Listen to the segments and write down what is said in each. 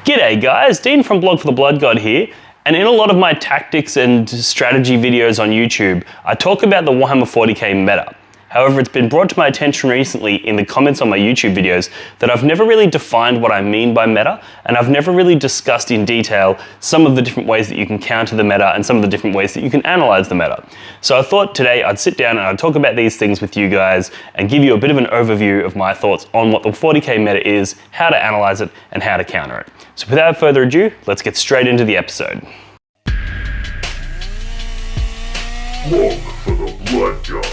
G'day guys, Dean from Blog for the Blood God here, and in a lot of my tactics and strategy videos on YouTube, I talk about the Warhammer 40k meta. However, it's been brought to my attention recently in the comments on my YouTube videos that I've never really defined what I mean by meta, and I've never really discussed in detail some of the different ways that you can counter the meta and some of the different ways that you can analyze the meta. So I thought today I'd sit down and I'd talk about these things with you guys and give you a bit of an overview of my thoughts on what the 40k meta is, how to analyze it, and how to counter it. So without further ado, let's get straight into the episode. Blog for the Blood God.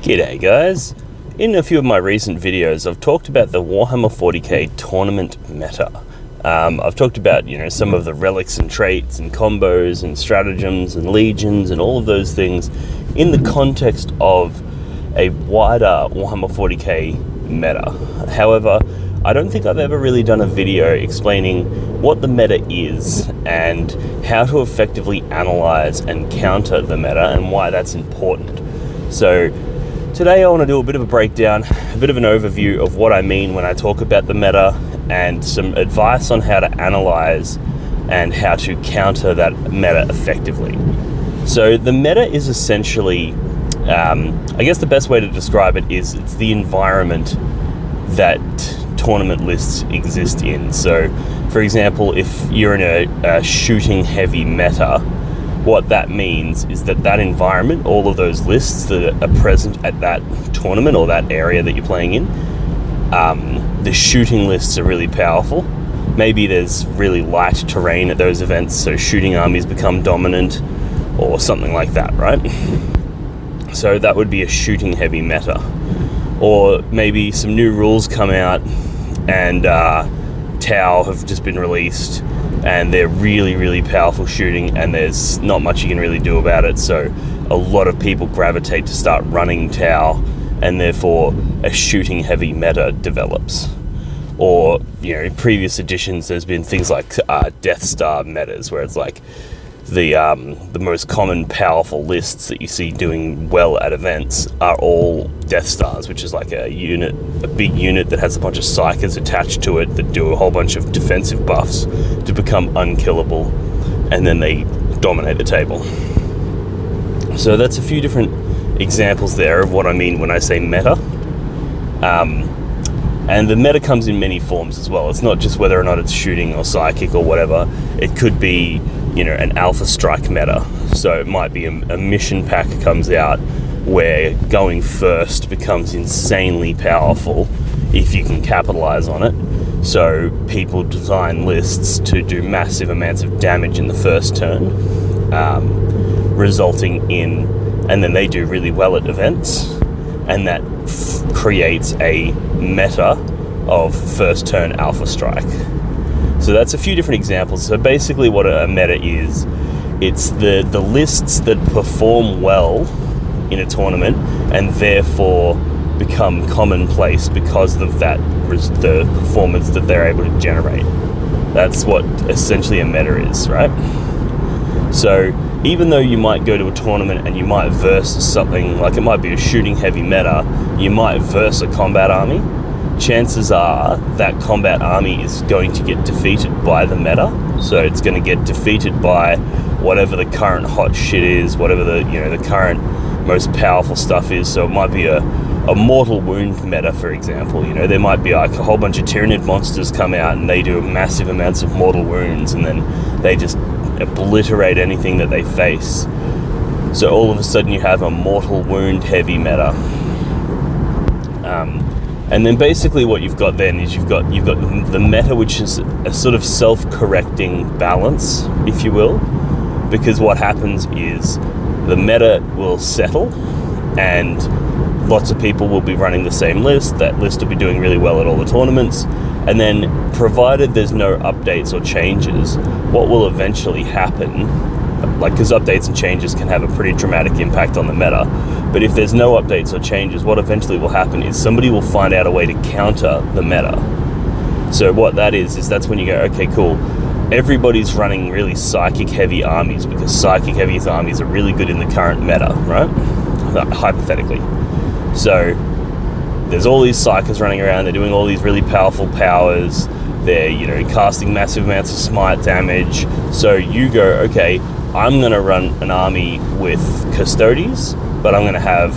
G'day guys. In a few of my recent videos, I've talked about the Warhammer 40k tournament meta. I've talked about, some of the relics and traits and combos and stratagems and legions and all of those things in the context of a wider Warhammer 40k meta. However, I don't think I've ever really done a video explaining what the meta is and how to effectively analyze and counter the meta and why that's important. So today I want to do a bit of a breakdown, a bit of an overview of what I mean when I talk about the meta and some advice on how to analyze and how to counter that meta effectively. So the meta is essentially, I guess the best way to describe it is it's the environment that tournament lists exist in. So for example, if you're in a shooting heavy meta, what that means is that environment, all of those lists that are present at that tournament or that area that you're playing in, the shooting lists are really powerful. Maybe there's really light terrain at those events, so shooting armies become dominant or something like that, right? So that would be a shooting heavy meta. Or maybe some new rules come out and Tau have just been released and they're really, really powerful shooting and there's not much you can really do about it. So a lot of people gravitate to start running Tau and therefore a shooting heavy meta develops. Or, in previous editions, there's been things like Death Star metas where it's like the most common powerful lists that you see doing well at events are all Death Stars, which is like a big unit that has a bunch of psychers attached to it that do a whole bunch of defensive buffs to become unkillable, and then they dominate the table. So that's a few different examples there of what I mean when I say meta. And the meta comes in many forms as well. It's not just whether or not it's shooting or psychic or whatever. It could be, an alpha strike meta. So it might be a mission pack comes out where going first becomes insanely powerful if you can capitalize on it. So people design lists to do massive amounts of damage in the first turn, resulting in, and then they do really well at events, and that creates a meta of first turn alpha strike. So that's a few different examples. So basically what a meta is, it's the lists that perform well in a tournament and therefore become commonplace because of the performance that they're able to generate. That's what essentially a meta is, right? So even though you might go to a tournament and you might verse something, like it might be a shooting heavy meta, you might verse a combat army, chances are that combat army is going to get defeated by the meta. So it's going to get defeated by whatever the current hot shit is, whatever the current most powerful stuff is. So it might be a mortal wound meta, for example. There might be like a whole bunch of Tyranid monsters come out and they do massive amounts of mortal wounds and then they just obliterate anything that they face. So all of a sudden you have a mortal wound heavy meta. And then basically what you've got then is you've got the meta, which is a sort of self-correcting balance, if you will, because what happens is the meta will settle and lots of people will be running the same list. That list will be doing really well at all the tournaments. And then provided there's no updates or changes, what will eventually happen, because updates and changes can have a pretty dramatic impact on the meta, but if there's no updates or changes, what eventually will happen is somebody will find out a way to counter the meta. So what that is that's when you go, okay, cool, everybody's running really psychic heavy armies because psychic heavy armies are really good in the current meta, right? hypothetically. So there's all these psykers running around, they're doing all these really powerful powers, they're, casting massive amounts of smite damage. So you go, okay, I'm going to run an army with Custodes, but I'm going to have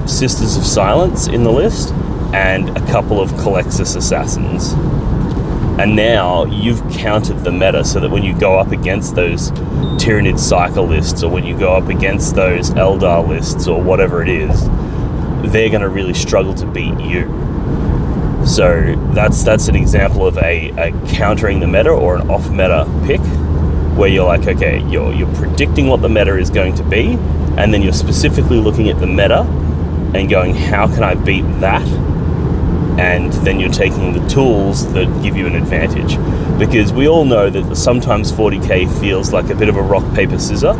Sisters of Silence in the list and a couple of Calexis Assassins. And now you've countered the meta so that when you go up against those Tyranid Cycle lists, or when you go up against those Eldar lists, or whatever it is, they're going to really struggle to beat you. So that's an example of a countering the meta or an off-meta pick, where you're like, okay, you're predicting what the meta is going to be, and then you're specifically looking at the meta and going, how can I beat that? And then you're taking the tools that give you an advantage. Because we all know that sometimes 40k feels like a bit of a rock, paper, scissor.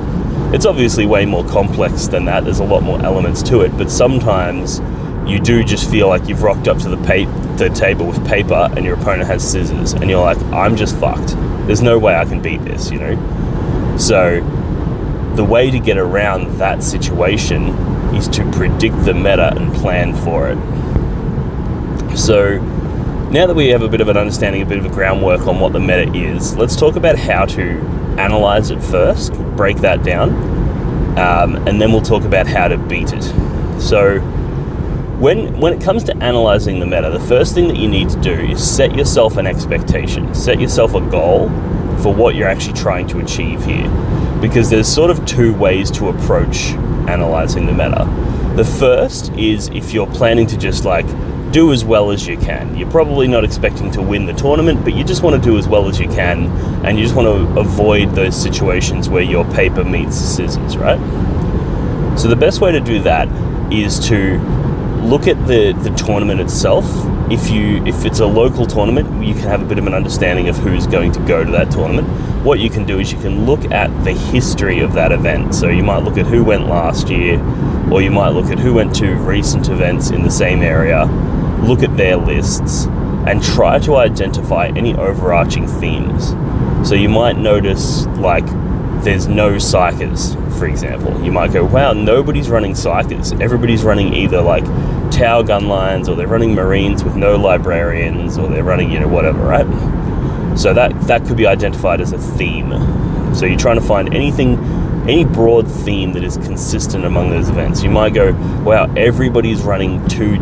It's obviously way more complex than that. There's a lot more elements to it, but sometimes you do just feel like you've rocked up to the table with paper and your opponent has scissors, and you're like, I'm just fucked. There's no way I can beat this, So the way to get around that situation is to predict the meta and plan for it. So now that we have a bit of an understanding, a bit of a groundwork on what the meta is, let's talk about how to analyze it first, break that down, and then we'll talk about how to beat it. So when it comes to analyzing the meta, the first thing that you need to do is set yourself an expectation, set yourself a goal for what you're actually trying to achieve here. Because there's sort of two ways to approach analyzing the meta. The first is if you're planning to just do as well as you can. You're probably not expecting to win the tournament, but you just want to do as well as you can, and you just want to avoid those situations where your paper meets the scissors, right? So the best way to do that is to look at the tournament itself. If it's a local tournament, you can have a bit of an understanding of who's going to go to that tournament. What you can do is you can look at the history of that event. So you might look at who went last year, or you might look at who went to recent events in the same area, look at their lists, and try to identify any overarching themes. So you might notice, there's no psykers, for example. You might go, wow, nobody's running psykers. Everybody's running either Tau gun lines, or they're running Marines with no librarians, or they're running, whatever, right? So that could be identified as a theme. So you're trying to find any broad theme that is consistent among those events. You might go, wow, everybody's running two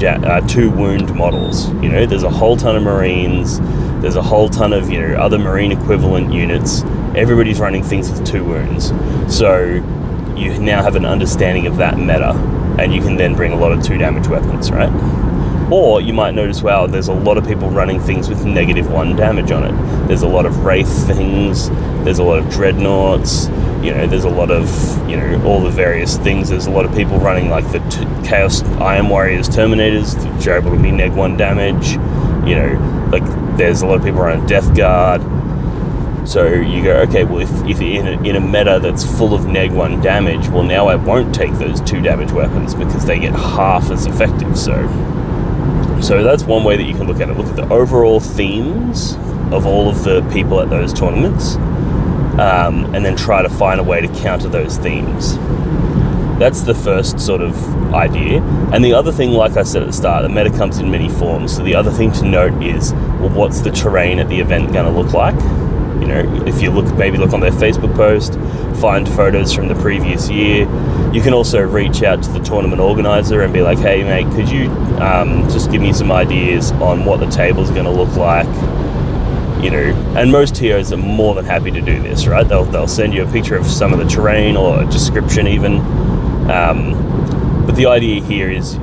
wound models. There's a whole ton of Marines, there's a whole ton of other Marine equivalent units. Everybody's running things with 2 wounds. So you now have an understanding of that meta, and you can then bring a lot of 2 damage weapons, right? Or you might notice, wow, there's a lot of people running things with -1 damage on it. There's a lot of Wraith things, there's a lot of Dreadnoughts, there's a lot of, all the various things. There's a lot of people running the Chaos Iron Warriors Terminators, which are able to be -1 damage. There's a lot of people running Death Guard. So you go, okay, well, if in a meta that's full of -1 damage, well, now I won't take those 2 damage weapons because they get half as effective. So that's one way that you can look at it. Look at the overall themes of all of the people at those tournaments, and then try to find a way to counter those themes. That's the first sort of idea. And the other thing, like I said at the start, the meta comes in many forms. So the other thing to note is, well, what's the terrain at the event going to look like? If you maybe look on their Facebook post, find photos from the previous year. You can also reach out to the tournament organizer and be like, hey mate, could you just give me some ideas on what the table's going to look like? And most TOs are more than happy to do this, right? They'll send you a picture of some of the terrain, or a description even. But the idea here is,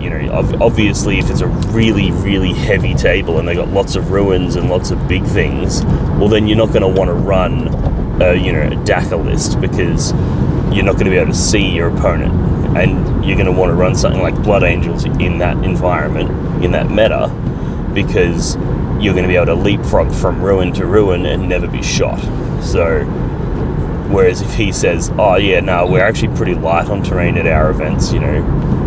obviously if it's a really, really heavy table and they got lots of ruins and lots of big things, well then you're not going to want to run a DACA list, because you're not going to be able to see your opponent, and you're going to want to run something like Blood Angels in that environment, in that meta, because you're going to be able to leapfrog from ruin to ruin and never be shot. So whereas if he says, oh yeah, no, we're actually pretty light on terrain at our events,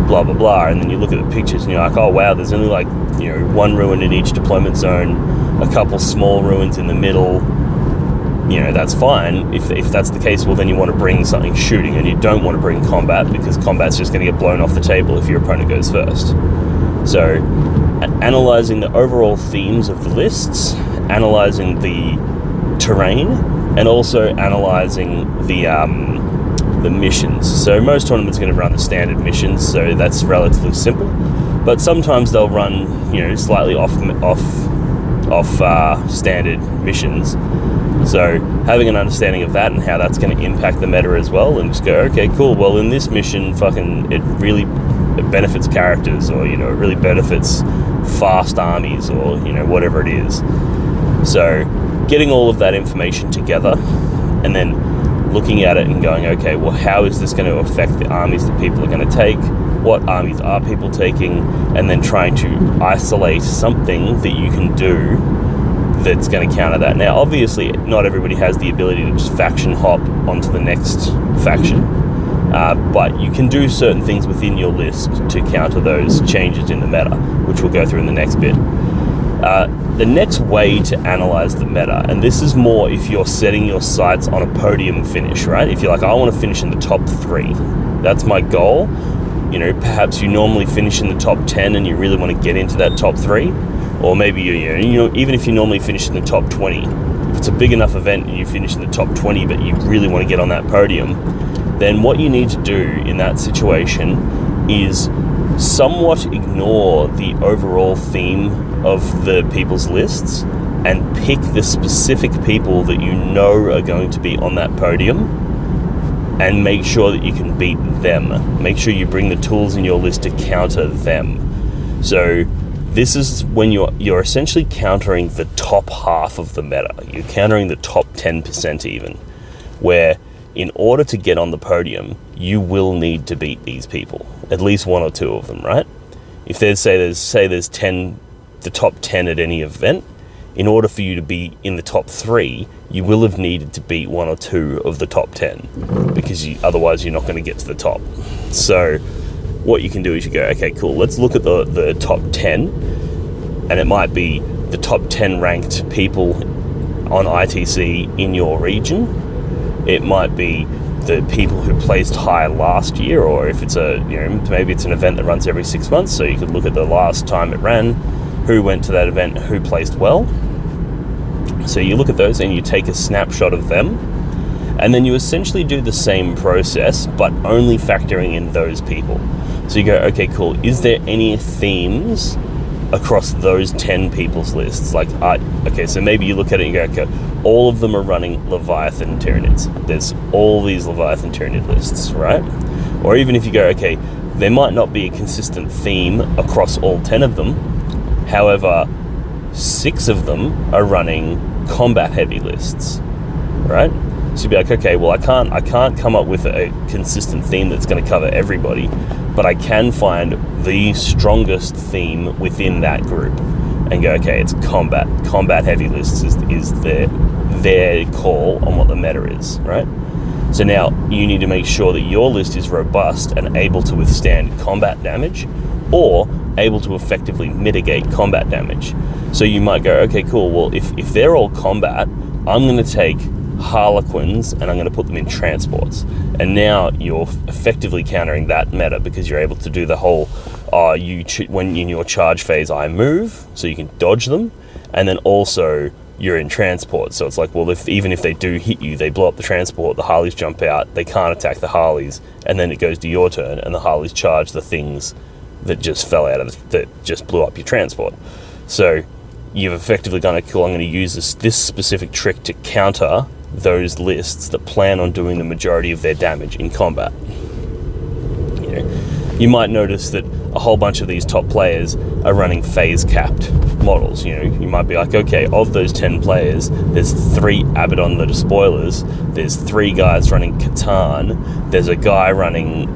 blah blah blah, and then you look at the pictures and you're like, oh wow, there's only 1 ruin in each deployment zone, a couple small ruins in the middle, that's fine. If that's the case, well, then you want to bring something shooting, and you don't want to bring combat, because combat's just going to get blown off the table if your opponent goes first. So, analysing the overall themes of the lists, analysing the terrain, and also analysing the missions. So most tournaments are going to run the standard missions, so that's relatively simple. But sometimes they'll run, slightly off standard missions. So having an understanding of that and how that's going to impact the meta as well, and just go, okay, cool. Well, in this mission, it really benefits characters, or it really benefits fast armies, or whatever it is. So getting all of that information together, and then looking at it and going, okay, well, how is this going to affect the armies that people are going to take? What armies are people taking? And then trying to isolate something that you can do that's going to counter that. Now, obviously, not everybody has the ability to just faction hop onto the next faction, but you can do certain things within your list to counter those changes in the meta, which we'll go through in the next bit. The next way to analyze the meta, and this is more if you're setting your sights on a podium finish, right? If you're like, I want to finish in the top 3, that's my goal. Perhaps you normally finish in the top 10 and you really want to get into that top 3, or maybe even if you normally finish in the top 20, if it's a big enough event and you finish in the top 20 but you really want to get on that podium, then what you need to do in that situation is somewhat ignore the overall theme of the people's lists and pick the specific people that are going to be on that podium, and make sure that you can beat them. Make sure you bring the tools in your list to counter them. So this is when you're essentially countering the top half of the meta. You're countering the top 10% even, where in order to get on the podium, you will need to beat these people, at least one or two of them, right? If there's there's 10, the top 10 at any event, in order for you to be in the top 3, you will have needed to beat one or two of the top 10, because otherwise you're not going to get to the top. So what you can do is you go, okay, cool, let's look at the top 10, and it might be the top 10 ranked people on ITC in your region. It might be the people who placed high last year, or if it's maybe it's an event that runs every 6 months, so you could look at the last time it ran, who went to that event, who placed well. So you look at those and you take a snapshot of them, and then you essentially do the same process, but only factoring in those people. So you go, okay, cool, is there any themes across those 10 people's lists? Okay, so maybe you look at it and you go, okay, all of them are running Leviathan Tyranids. There's all these Leviathan Tyranid lists, right? Or even if you go, okay, there might not be a consistent theme across all 10 of them. However, 6 of them are running combat heavy lists, right? So you'd be like, okay, well, I can't come up with a consistent theme that's going to cover everybody, but I can find the strongest theme within that group and go, okay, it's combat heavy lists is their call on what the meta is, right? So now you need to make sure that your list is robust and able to withstand combat damage, or able to effectively mitigate combat damage. So you might go, okay, cool, well, if they're all combat, I'm going to take Harlequins and I'm going to put them in transports. And now you're effectively countering that meta, because you're able to do the whole, when in your charge phase, I move, so you can dodge them, and then also you're in transport. So it's like, well, even if they do hit you, they blow up the transport, the Harleys jump out, they can't attack the Harleys, and then it goes to your turn, and the Harleys charge the things that just fell out of that just blew up your transport. So you've effectively gone, cool, I'm going to use this specific trick to counter those lists that plan on doing the majority of their damage in combat. You might notice that a whole bunch of these top players are running phase capped models. You might be like, okay, of those 10 players, there's 3 Abaddon the Despoilers, there's 3 guys running Catan, there's a guy running,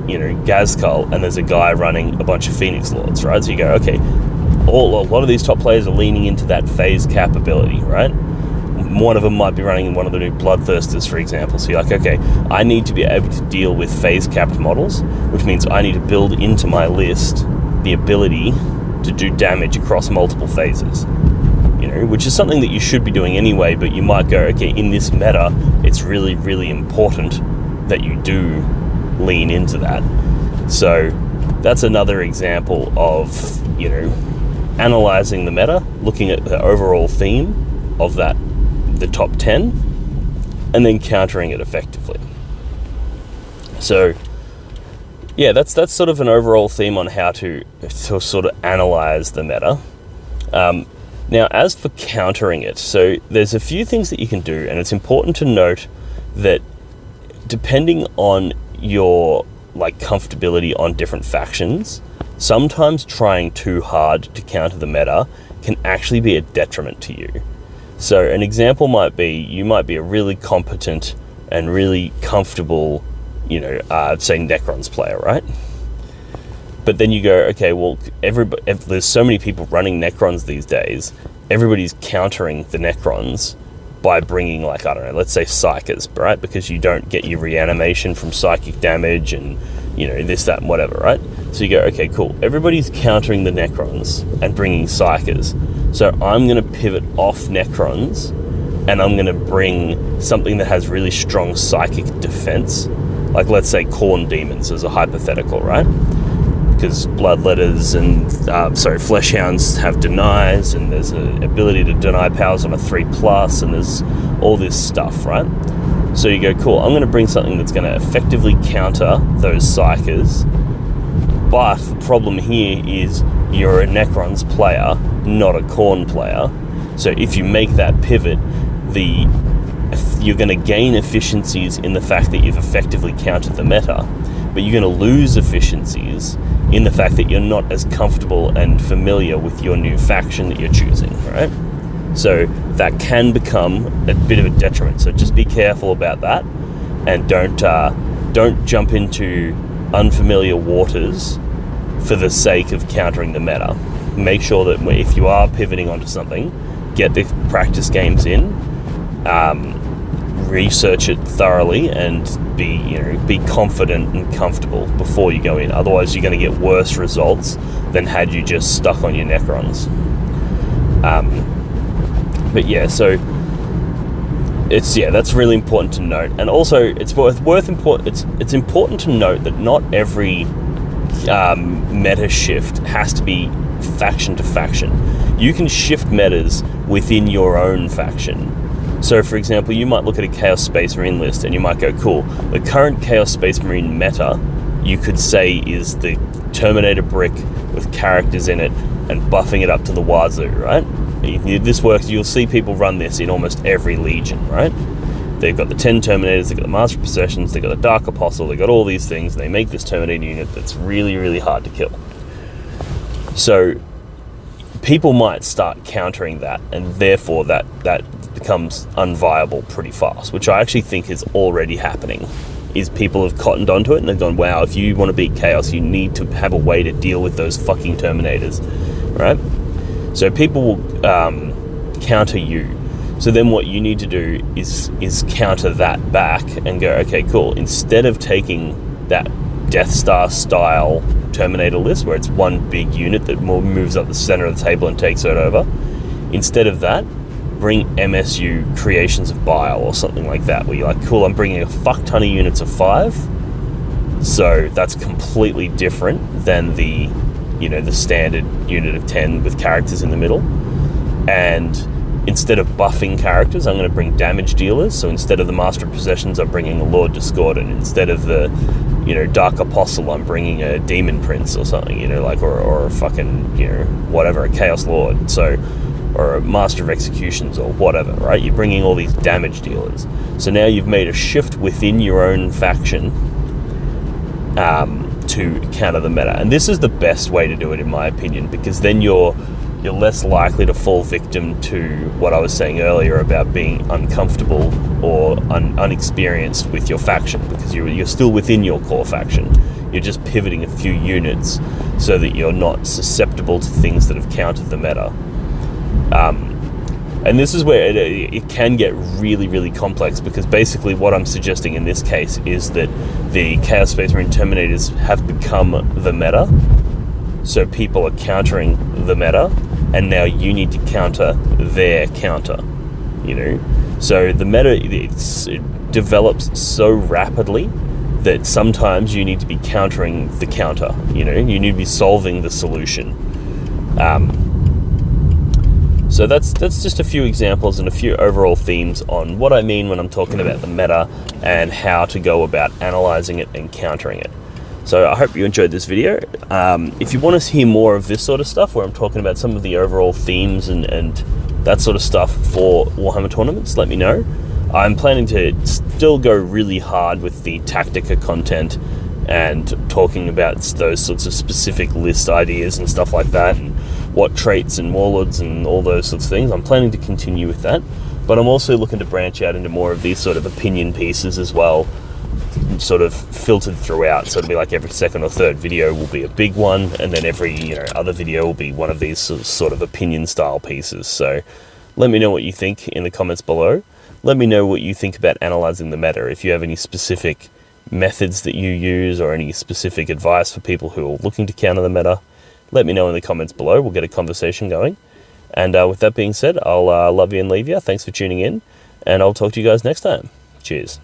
Gazkul, and there's a guy running a bunch of Phoenix Lords, right? So you go, okay, a lot of these top players are leaning into that phase cap ability, right? One of them might be running one of the new Bloodthirsters, for example. So you're like, okay, I need to be able to deal with phase-capped models, which means I need to build into my list the ability to do damage across multiple phases. which is something that you should be doing anyway, but you might go, okay, in this meta, it's really, really important that you do lean into that. So that's another example of, analyzing the meta, looking at the overall theme of the top 10, and then countering it effectively. So yeah, that's sort of an overall theme on how to sort of analyze the meta. Now, as for countering it, so there's a few things that you can do, and it's important to note that depending on your comfortability on different factions, sometimes trying too hard to counter the meta can actually be a detriment to you. So an example might be, you might be a really competent and really comfortable, say Necrons player, right? But then you go, okay, well, there's so many people running Necrons these days, everybody's countering the Necrons by bringing, let's say Psychers, right? Because you don't get your reanimation from psychic damage and, this, that, and whatever, right? So you go, okay, cool. Everybody's countering the Necrons and bringing Psychers. So I'm going to pivot off Necrons and I'm going to bring something that has really strong psychic defense. Like, let's say Khorne Demons as a hypothetical, right? Because Bloodletters and, Fleshhounds have denies, and there's an ability to deny powers on a 3+, and there's all this stuff, right? So you go, cool, I'm going to bring something that's going to effectively counter those Psychers, but the problem here is you're a Necrons player, not a Khorne player. So if you make that pivot, you're going to gain efficiencies in the fact that you've effectively countered the meta, but you're going to lose efficiencies in the fact that you're not as comfortable and familiar with your new faction that you're choosing, right? So that can become a bit of a detriment. So just be careful about that, and don't jump into unfamiliar waters for the sake of countering the meta. Make sure that if you are pivoting onto something, get the practice games in, research it thoroughly, and be confident and comfortable before you go in. Otherwise, you're going to get worse results than had you just stuck on your Necrons. But yeah, so that's really important to note. And also, it's important to note that not every meta shift has to be faction to faction. You can shift metas within your own faction. So, for example, you might look at a Chaos Space Marine list and you might go, cool, the current Chaos Space Marine meta, you could say, is the Terminator brick with characters in it and buffing it up to the wazoo, right? This works. You'll see people run this in almost every legion, right? They've got the 10 Terminators, they've got the Master of Possessions, they've got the Dark Apostle, they've got all these things, and they make this Terminator unit that's really, really hard to kill. So people might start countering that, and therefore that becomes unviable pretty fast, which I actually think is already happening. Is people have cottoned onto it and they've gone, wow, if you want to beat Chaos, you need to have a way to deal with those fucking Terminators, right? So people will counter you. So then what you need to do is counter that back and go, okay, cool. Instead of taking that Death Star style Terminator list where it's one big unit that moves up the center of the table and takes it over, instead of that, bring MSU Creations of Bile or something like that, where you're like, cool, I'm bringing a fuck ton of units of 5. So that's completely different than the standard unit of 10 with characters in the middle. And instead of buffing characters, I'm going to bring damage dealers. So instead of the Master of Possessions, I'm bringing a Lord Discordant. Instead of the, Dark Apostle, I'm bringing a Demon Prince or something, or a fucking, whatever, a Chaos Lord. So, or a Master of Executions or whatever, right? You're bringing all these damage dealers. So now you've made a shift within your own faction to counter the meta. And this is the best way to do it, in my opinion, because then you're less likely to fall victim to what I was saying earlier about being uncomfortable or unexperienced with your faction, because you're still within your core faction. You're just pivoting a few units so that you're not susceptible to things that have countered the meta. And this is where it can get really, really complex, because basically what I'm suggesting in this case is that the Chaos Space Marine Terminators have become the meta. So people are countering the meta, and now you need to counter their counter, you know. So the meta, it develops so rapidly that sometimes you need to be countering the counter, you know, you need to be solving the solution. So that's just a few examples and a few overall themes on what I mean when I'm talking about the meta and how to go about analyzing it and countering it. So I hope you enjoyed this video. If you want to hear more of this sort of stuff, where I'm talking about some of the overall themes and that sort of stuff for Warhammer tournaments, let me know. I'm planning to still go really hard with the Tactica content and talking about those sorts of specific list ideas and stuff like that, and what traits and warlords and all those sorts of things. I'm planning to continue with that, but I'm also looking to branch out into more of these sort of opinion pieces as well, sort of filtered throughout. So it'll be like every second or third video will be a big one, and then every, you know, other video will be one of these sort of opinion style pieces. So let me know what you think in the comments below. Let me know what you think about analyzing the meta. If you have any specific methods that you use or any specific advice for people who are looking to counter the meta, let me know in the comments below. We'll get a conversation going. And with that being said, I'll love you and leave you. Thanks for tuning in, and I'll talk to you guys next time. Cheers.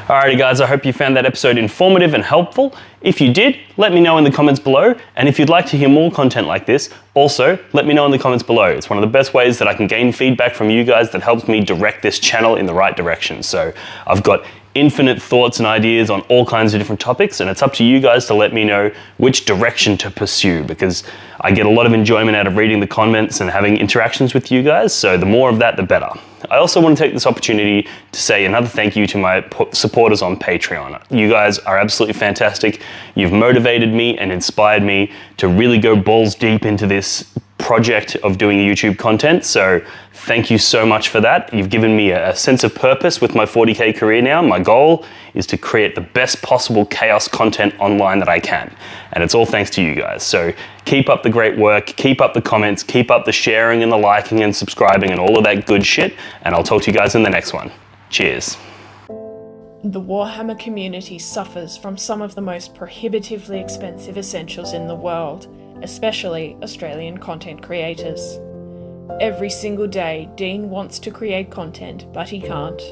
Alrighty guys, I hope you found that episode informative and helpful. If you did, let me know in the comments below. And if you'd like to hear more content like this, also let me know in the comments below. It's one of the best ways that I can gain feedback from you guys that helps me direct this channel in the right direction. So I've got infinite thoughts and ideas on all kinds of different topics, and it's up to you guys to let me know which direction to pursue, because I get a lot of enjoyment out of reading the comments and having interactions with you guys, so the more of that, the better. I also want to take this opportunity to say another thank you to my supporters on Patreon. You guys are absolutely fantastic. You've motivated me and inspired me to really go balls deep into this project of doing YouTube content, so thank you so much for that. You've given me a sense of purpose with my 40k career now. My goal is to create the best possible chaos content online that I can, and it's all thanks to you guys. So keep up the great work, keep up the comments, keep up the sharing and the liking and subscribing and all of that good shit, and I'll talk to you guys in the next one. Cheers. The Warhammer community suffers from some of the most prohibitively expensive essentials in the world, especially Australian content creators. Every single day, Dean wants to create content, but he can't.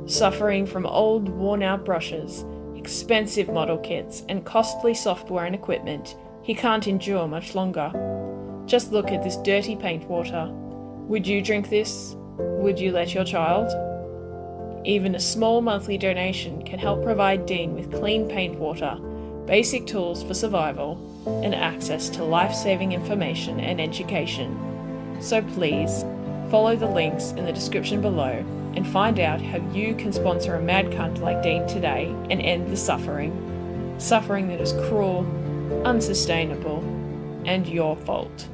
Suffering from old, worn-out brushes, expensive model kits, and costly software and equipment, he can't endure much longer. Just look at this dirty paint water. Would you drink this? Would you let your child? Even a small monthly donation can help provide Dean with clean paint water, basic tools for survival, and access to life-saving information and education. So please, follow the links in the description below and find out how you can sponsor a mad cunt like Dean today and end the suffering. Suffering that is cruel, unsustainable, and your fault.